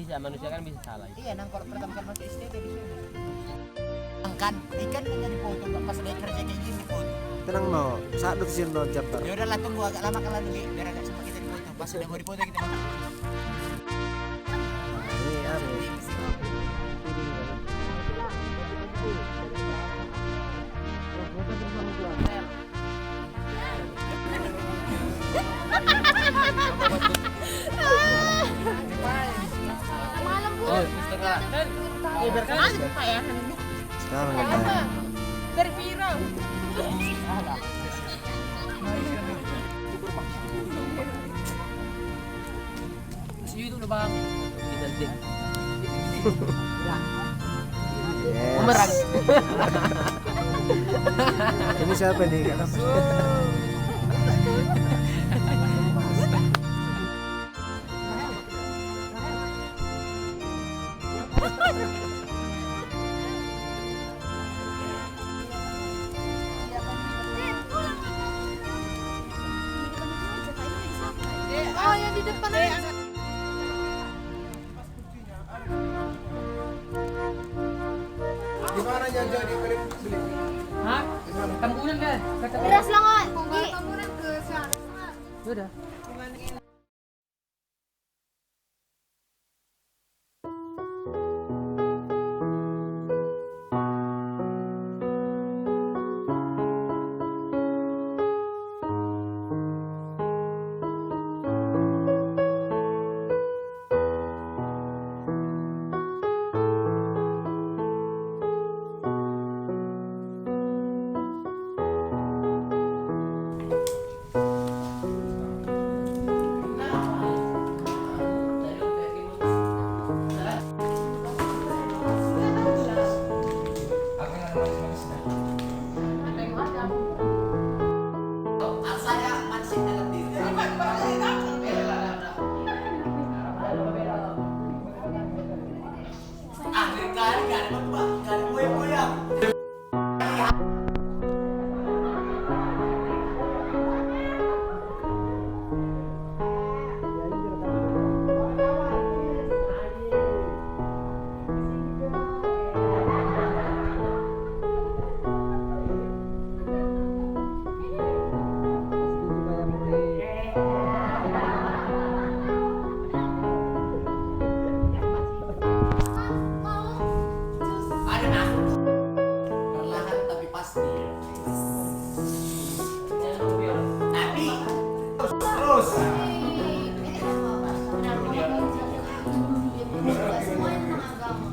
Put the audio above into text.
Bisa, manusia kan bisa salah. Iya, nang kalau pertama kali pakai STB di sini. Angkat, ikan hanya dipoto, nggak pas ada kerja kayak gini dipoto. Tenang no, saat itu sih no jabar. Ya udahlah tunggu agak lama kan lagi, biar agak cepat kita dipoto. Pas udah mau dipoto kita mau. Ini apa? Malam bu. Sekarang apa? Terpirang. Siu itu udah bang. Nanti. Yes. Bumerang. Ini siapa nih? Kak? Oh yang di depan aja. Di mana jadi beli? Hah? Tambunan kan? Beras langan. Tambunan ke sana. Sudah. Semua yang mengagama.